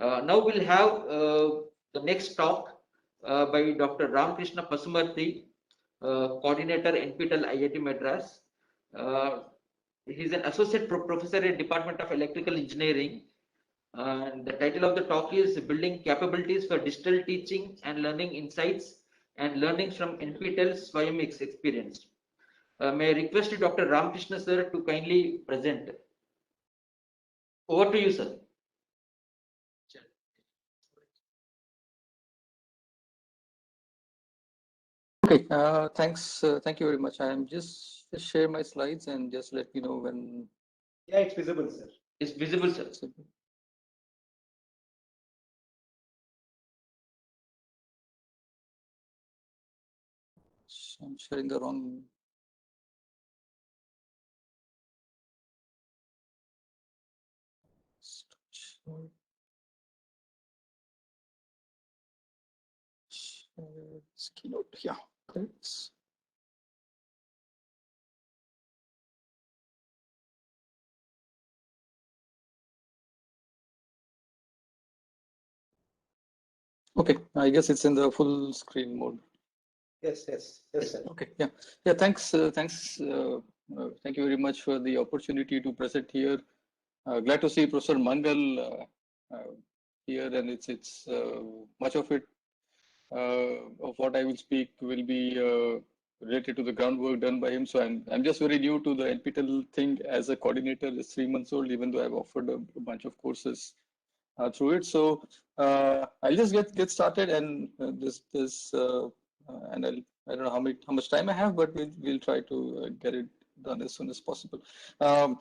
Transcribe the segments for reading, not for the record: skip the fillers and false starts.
Now we'll have the next talk by Dr. Ramakrishna Pasumarthy, coordinator NPTEL IIT Madras. He's an associate professor in Department of Electrical Engineering. And the title of the talk is Building Capabilities for Digital Teaching and Learning Insights and Learnings from NPTEL Swayam Experience. May I request Dr. Ramakrishna sir to kindly present. Over to you, sir. Okay, thanks. Thank you very much. I am just share my slides and just let me know when. Yeah, it's visible, sir. It's visible, sir. I'm sharing the wrong. Keynote, yeah. Thanks. Okay, I guess it's in the full screen mode. Yes, sir. Okay, yeah. Thanks. Thank you very much for the opportunity to present here. Glad to see Professor Mangal here, and it's much of it of what I will speak will be related to the groundwork done by him. So I'm just very new to the NPTEL thing as a coordinator. It's 3 months old, even though I've offered a bunch of courses through it. So I'll just get started, and and I don't know how much time I have, but we'll try to get it done as soon as possible.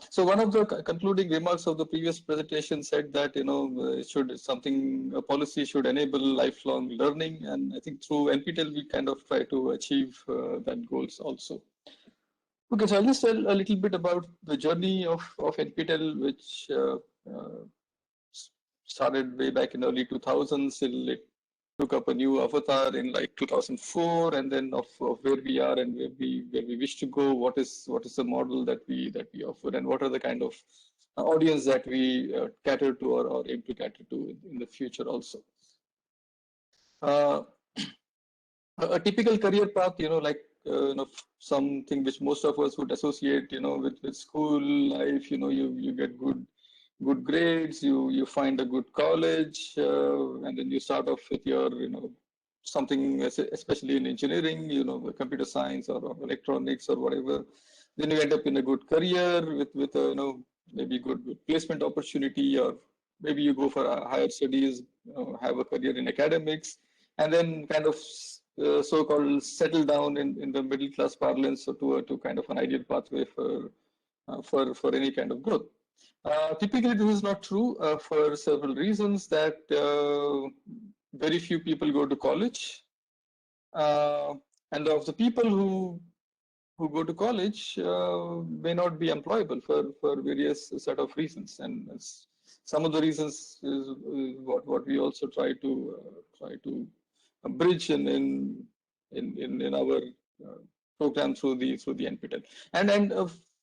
So one of the concluding remarks of the previous presentation said that a policy should enable lifelong learning, and I think through NPTEL we kind of try to achieve that goals also. Okay, so I'll just tell a little bit about the journey of NPTEL, which started way back in early 2000s. It took up a new avatar in like 2004, and then of where we are and where we wish to go. What is the model that we offer, and what are the kind of audience that we cater to or aim to cater to in the future also. A typical career path, something which most of us would associate, with school life. You get good grades, you find a good college, and then you start off with your, something, especially in engineering, computer science or electronics or whatever. Then you end up in a good career with maybe good placement opportunity, or maybe you go for higher studies, have a career in academics, and then kind of so-called settle down in the middle class parlance, so to kind of an ideal pathway for any kind of growth. Typically, this is not true for several reasons. That very few people go to college, and of the people who go to college may not be employable for various set of reasons, and some of the reasons is what we also try to bridge in our program through the NPTEL. And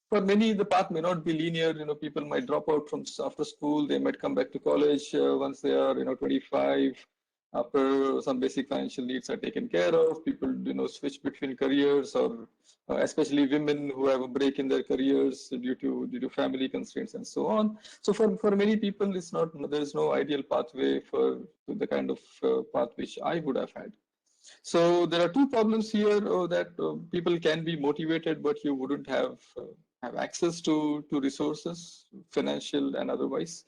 for many, the path may not be linear. People might drop out from after school. They might come back to college once they are 25. After some basic financial needs are taken care of, people switch between careers, or especially women who have a break in their careers due to family constraints and so on. So for many people, there is no ideal pathway for the kind of path which I would have had. So there are two problems here, that people can be motivated, but you wouldn't have access to resources, financial and otherwise.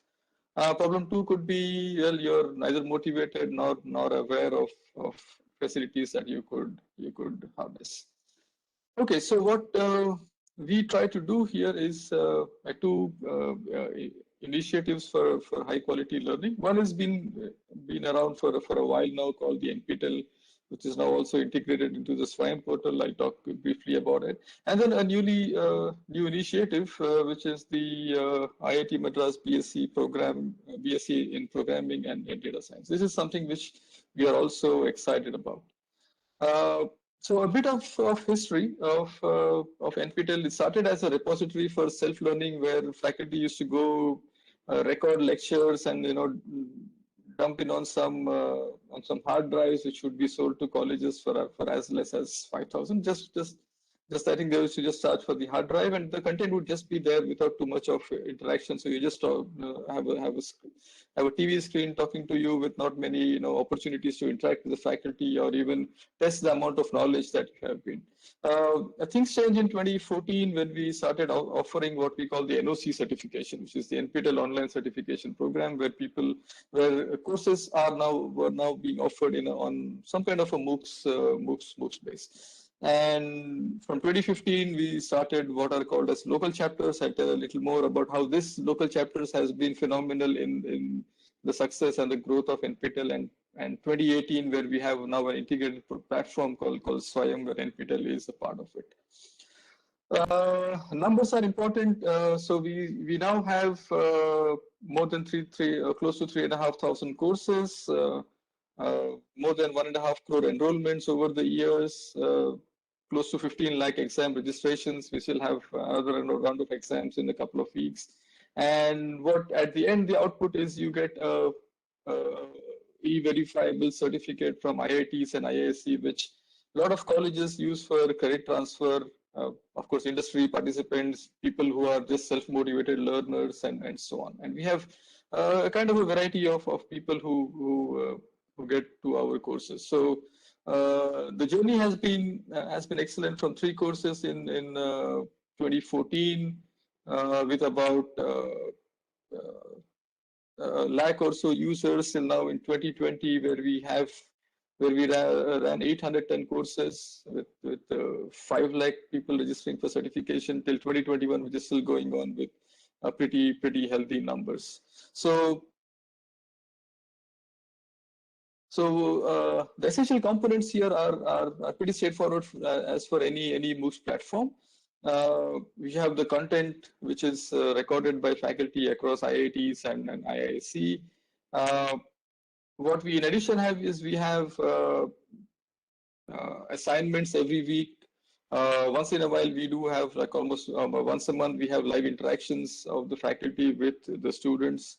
Problem two could be, well, you're neither motivated nor aware of facilities that you could harness. Okay, so what we try to do here is two initiatives for high quality learning. One has been around for a while now, called the NPTEL, which is now also integrated into the Swayam portal. I'll talk briefly about it. And then a new initiative, which is the IIT Madras BSc program, BSc in Programming and Data Science. This is something which we are also excited about. So a bit of history of NPTEL. It started as a repository for self-learning, where faculty used to go record lectures and dump in on some hard drives, which would be sold to colleges for as less as 5,000. Just I think they used to just charge for the hard drive, and the content would just be there without too much of interaction. So you just have a TV screen talking to you with not many opportunities to interact with the faculty or even test the amount of knowledge that you have been. Things changed in 2014 when we started offering what we call the NOC certification, which is the NPTEL online certification program, where courses were now being offered on some kind of a MOOCs base. And from 2015, we started what are called as local chapters. I'll tell a little more about how this local chapters has been phenomenal in the success and the growth of NPTEL, and 2018, where we have now an integrated platform called Swayam, where NPTEL is a part of it. Numbers are important. So we now have more than close to 3,500 courses, more than 1.5 crore enrollments over the years, close to 15 lakh exam registrations. We still have another round of exams in a couple of weeks. And what at the end, the output is you get a e-verifiable certificate from IITs and IISc, which a lot of colleges use for credit transfer. Of course, industry participants, people who are just self-motivated learners, and so on. And we have kind of a variety of people who get to our courses. So the journey has been excellent from 3 courses in 2014 with about a lakh or so users till now in 2020, where we ran 810 courses with 5 lakh people registering for certification till 2021, which is still going on with pretty healthy numbers. So the essential components here are pretty straightforward as for any MOOCs platform. We have the content which is recorded by faculty across IITs and IISc. What we in addition have is we have assignments every week. Once in a while, we do have like almost once a month, we have live interactions of the faculty with the students.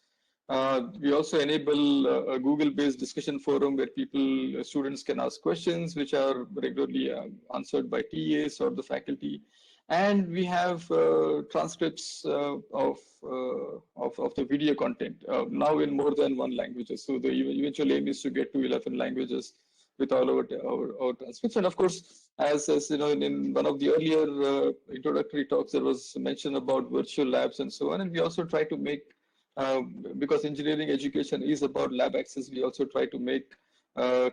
We also enable a Google-based discussion forum where students can ask questions, which are regularly answered by TAs or the faculty. And we have transcripts of the video content now in more than 1 language. So the eventual aim is to get to 11 languages with all our transcripts. And of course, as you know, in one of the earlier introductory talks, there was mention about virtual labs and so on. And we also try to make, because engineering education is about lab access, we also try to make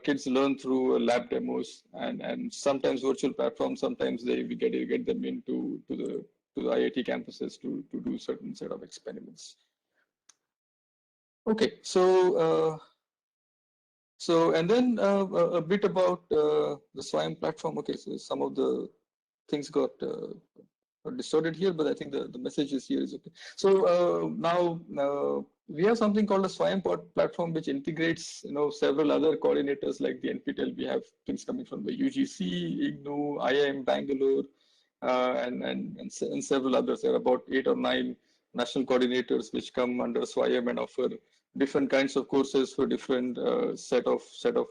kids learn through lab demos and sometimes virtual platforms. Sometimes we get them into the IIT campuses to do certain set of experiments. Okay, so and then a bit about the Swayam platform. Okay, so some of the things got distorted here, but I think the message is here is okay. So now we have something called a Swayam platform, which integrates several other coordinators like the NPTEL. We have things coming from the UGC, IGNOU, IIM Bangalore, and several others. There are about 8 or 9 national coordinators which come under Swayam and offer different kinds of courses for different set of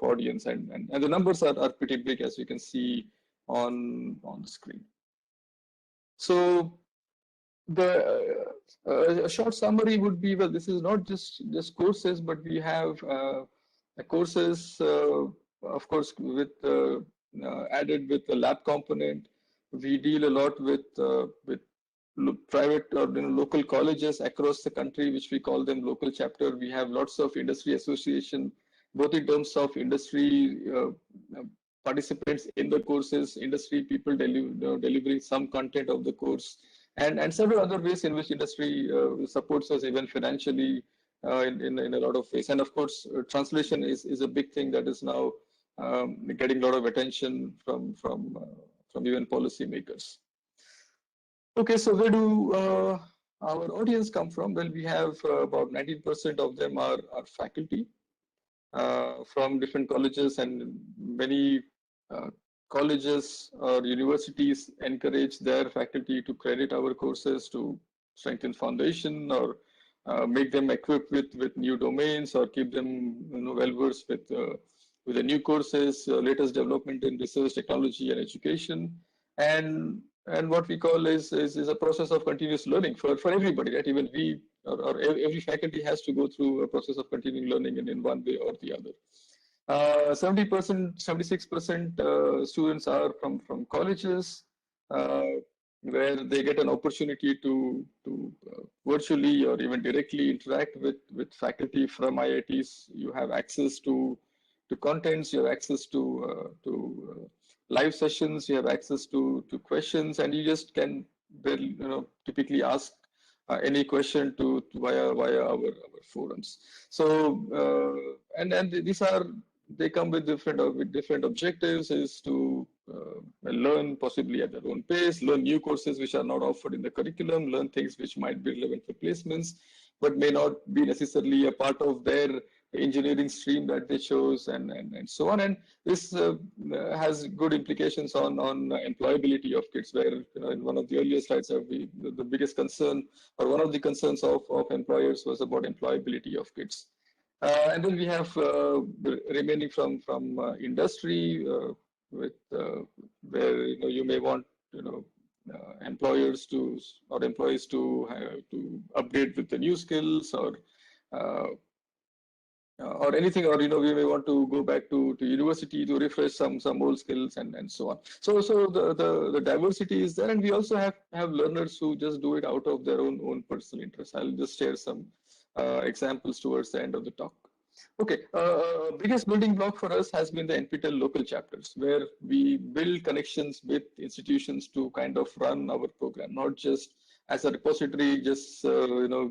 audience, and the numbers are pretty big, as you can see on the screen. So a short summary would be, well, this is not just courses, but we have courses, of course, with added with the lab component. We deal a lot with private or local colleges across the country, which we call them local chapter. We have lots of industry association, both in terms of industry participants in the courses, industry people delivering some content of the course, and several other ways in which industry supports us even financially in a lot of ways. And of course, translation is a big thing that is now getting a lot of attention from even policymakers. Okay, so where do our audience come from? Well, we have about 19% of them are faculty from different colleges, and many colleges or universities encourage their faculty to credit our courses to strengthen foundation or make them equipped with new domains or keep them well versed with the new courses, latest development in research, technology, and education, and what we call is a process of continuous learning for everybody, right? Even we every faculty has to go through a process of continuing learning in one way or the other. 70%, 76% students are from colleges, uh, where they get an opportunity to virtually or even directly interact with faculty from IITs. You have access to contents, you have access to live sessions, you have access to questions, and you just can typically ask any question via our forums. So and these are, they come with different objectives, is to learn possibly at their own pace, learn new courses which are not offered in the curriculum, learn things which might be relevant for placements, but may not be necessarily a part of their engineering stream that they chose, and so on. And this has good implications on employability of kids, where in one of the earlier slides, the biggest concern or one of the concerns of employers was about employability of kids. And then we have remaining from industry, with where you may want employers to or employees to update with the new skills, or anything, or we may want to go back to university to refresh some old skills, and so on. So the diversity is there, and we also have learners who just do it out of their own personal interest. I'll just share some examples towards the end of the talk. Okay, biggest building block for us has been the NPTEL local chapters, where we build connections with institutions to kind of run our program, not just as a repository, just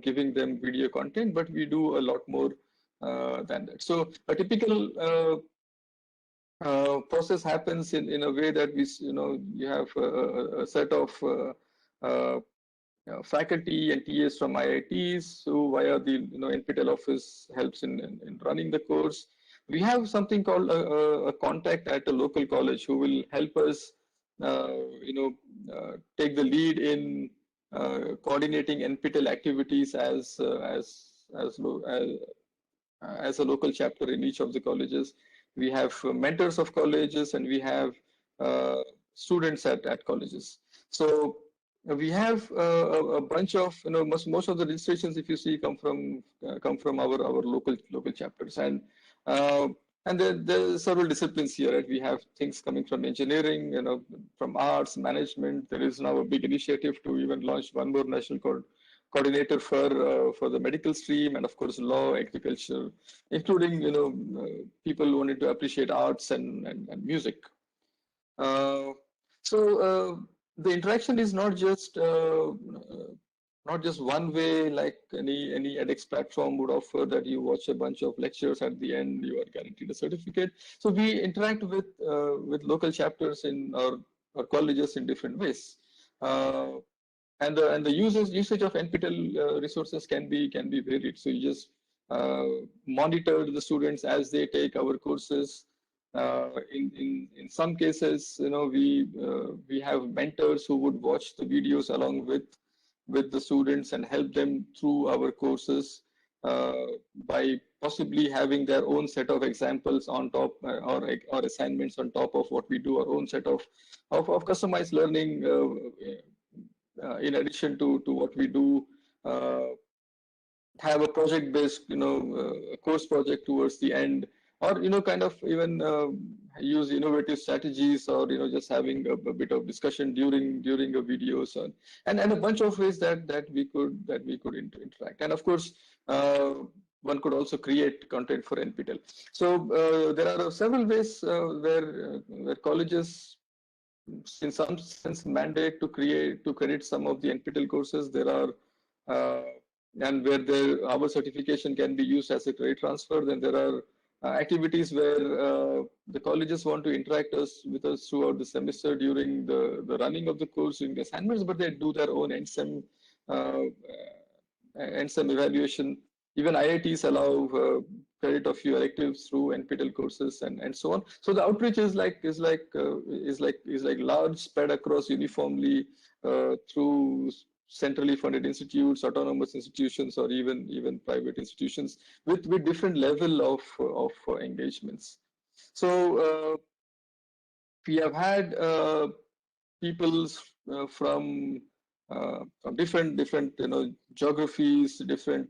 giving them video content, but we do a lot more than that. So a typical process happens in a way that you have a set of faculty and TAs from IITs who via the NPTEL office helps in running the course. We have something called a contact at a local college who will help us take the lead in coordinating NPTEL activities as a local chapter in each of the colleges. We have mentors of colleges, and we have students at colleges. So we have a bunch of most of the registrations, if you see, come from our local chapters, and there are several disciplines here. Right? We have things coming from engineering, from arts, management. There is now a big initiative to even launch one more national coordinator for the medical stream, and of course law, agriculture, including people wanting to appreciate arts and music. So the interaction is not just one way, like any edX platform would offer, that you watch a bunch of lectures, at the end you are guaranteed a certificate. So we interact with local chapters in our colleges in different ways. And the usage of NPTEL resources can be varied. So you just monitor the students as they take our courses. In some cases, we have mentors who would watch the videos along with the students and help them through our courses by possibly having their own set of examples on top, or assignments on top of what we do, our own set of customized learning. In addition to what we do, have a project-based, course project towards the end, or kind of even use innovative strategies, or just having a bit of discussion during a video, so and a bunch of ways that we could interact. And of course, one could also create content for NPTEL. So there are several ways where colleges, in some sense, mandate to credit some of the NPTEL courses. There are and where our certification can be used as a credit transfer. Then there are activities where the colleges want to interact with us throughout the semester during the running of the course, during the assignments, but they do their own end-sem evaluation. Even IITs allow credit of few electives through NPTEL courses, and so on. So the outreach is like large, spread across uniformly through centrally funded institutes, autonomous institutions, or even private institutions with different level of engagements. So we have had people from different geographies, different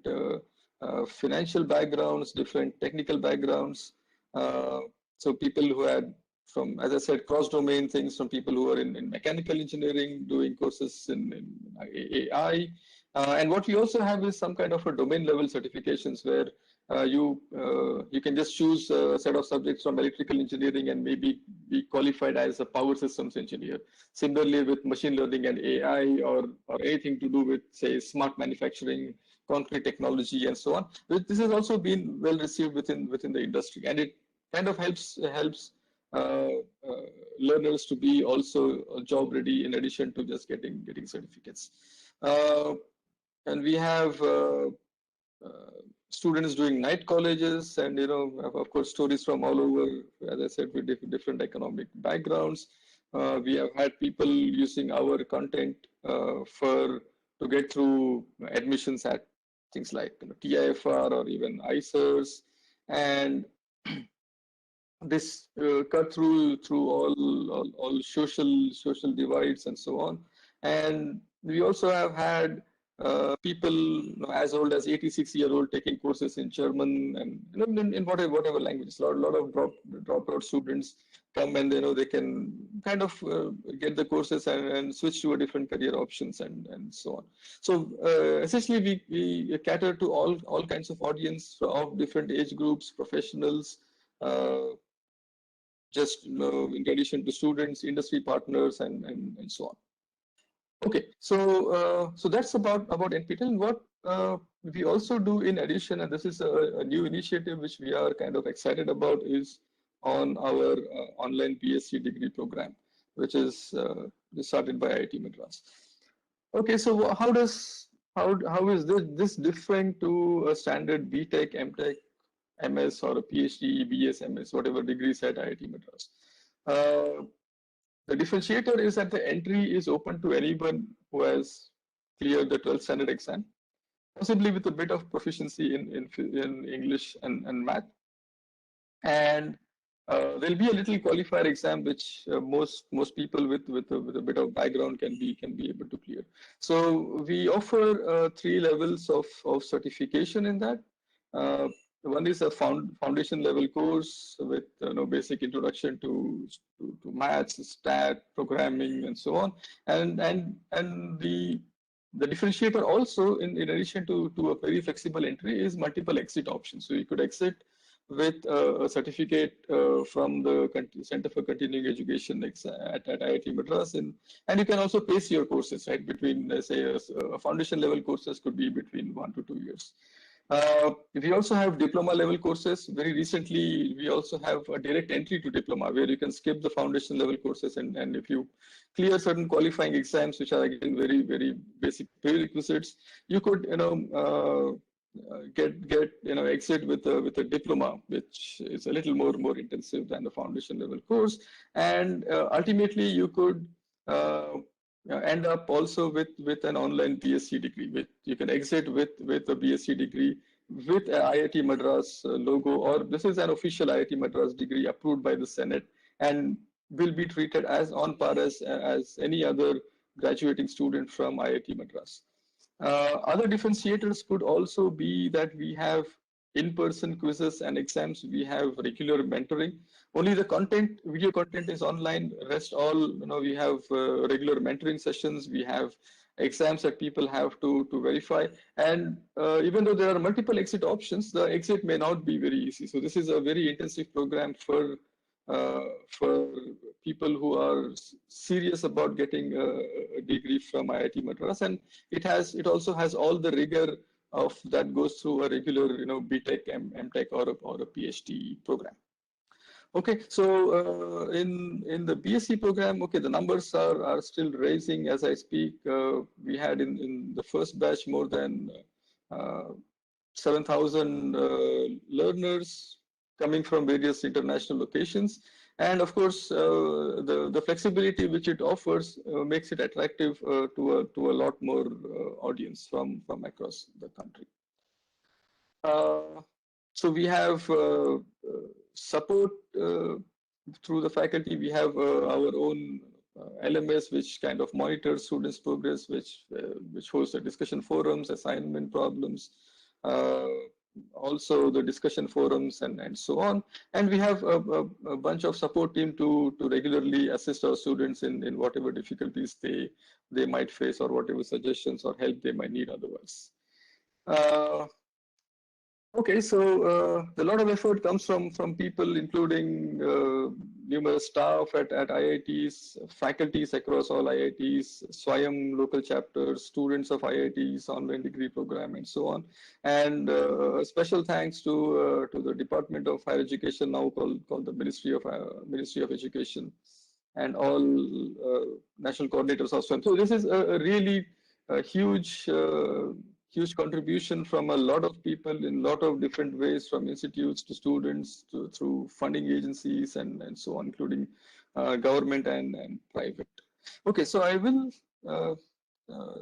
financial backgrounds, different technical backgrounds. So people who had from, as I said, cross-domain things, from people who are in mechanical engineering, doing courses in AI. And what we also have is some kind of a domain level certifications where you can just choose a set of subjects from electrical engineering and maybe be qualified as a power systems engineer. Similarly, with machine learning and AI, or anything to do with, say, smart manufacturing, concrete technology, and so on. This has also been well received within the industry, and it kind of helps learners to be also job ready in addition to just getting certificates. And we have students doing night colleges, and of course stories from all over, as I said, with different economic backgrounds. We have had people using our content to get through admissions at things like TIFR or even ICERS, and this cut through all social divides and so on. And we also have had people as old as 86-year-old taking courses in German and in whatever language. A lot of dropout students come, and they can kind of get the courses and switch to a different career options and so on. So essentially we cater to all kinds of audience of different age groups, professionals, just in addition to students, industry partners, and so on. Okay, so that's about NPTEL. What we also do in addition, and this is a new initiative which we are kind of excited about, is on our online BSc degree program, which is started by IIT Madras. Okay, so how is this different to a standard BTech, MTech, MS, or a PhD, BS, MS, whatever degrees at IIT Madras? The differentiator is that the entry is open to anyone who has cleared the 12th standard exam, possibly with a bit of proficiency in English and math. And there'll be a little qualifier exam which most people with a bit of background can be able to clear. So we offer 3 levels of certification in that. One is a foundation level course with basic introduction to maths, stat, programming, and so on. And the differentiator also, in addition to a very flexible entry, is multiple exit options. So you could exit with a certificate from the Center for Continuing Education at IIT Madras, and you can also pace your courses, right? Between, say, a foundation level courses could be between 1 to 2 years. We also have diploma level courses. Very recently, we also have a direct entry to diploma where you can skip the foundation level courses, and if you clear certain qualifying exams, which are again very basic prerequisites, you could get exit with a diploma, which is a little more intensive than the foundation level course, and ultimately you could end up also with an online BSc degree. You can exit with a BSc degree with a IIT Madras logo, or this is an official IIT Madras degree approved by the Senate, and will be treated as on par as any other graduating student from IIT Madras. Other differentiators could also be that we have in-person quizzes and exams. We have regular mentoring. Only the video content is online. Rest all, we have regular mentoring sessions. We have exams that people have to verify. And even though there are multiple exit options, the exit may not be very easy. So this is a very intensive program for people who are serious about getting a degree from IIT Madras, and it also has all the rigor of that goes through a regular BTech, MTech, or a PhD program. Okay, so in the BSc program, okay, the numbers are still rising as I speak. We had in the first batch more than 7,000 learners coming from various international locations. And of course, the flexibility which it offers makes it attractive to a lot more audience from across the country. So we have support through the faculty. We have our own LMS, which kind of monitors students' progress, which hosts the discussion forums, assignment problems, also the discussion forums, and so on. And we have a bunch of support team to regularly assist our students in whatever difficulties they might face, or whatever suggestions or help they might need otherwise. Okay, so a lot of effort comes from people, including numerous staff at IITs, faculties across all IITs, SWAYAM local chapters, students of IITs, online degree program, and so on. And special thanks to the Department of Higher Education, now called the Ministry of Education, and all national coordinators of SWAYAM. So this is a really huge contribution from a lot of people in a lot of different ways, from institutes to students through funding agencies and so on, including government and private. Okay, so I will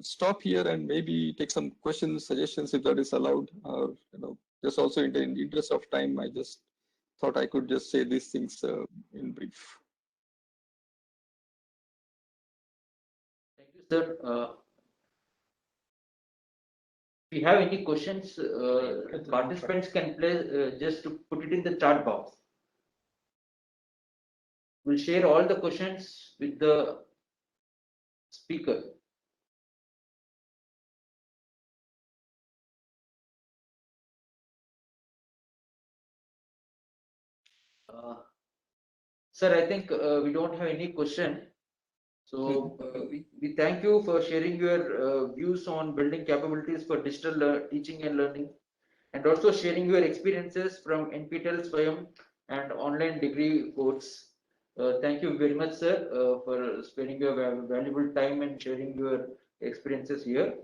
stop here and maybe take some questions, suggestions, if that is allowed. Just also in the interest of time, I just thought I could just say these things in brief. Thank you, sir. If you have any questions, participants can just to put it in the chat box. We'll share all the questions with the speaker. Sir, I think we don't have any question. So we thank you for sharing your views on building capabilities for digital teaching and learning, and also sharing your experiences from NPTEL, SWAYAM, and online degree course. Thank you very much, sir, for spending your valuable time and sharing your experiences here.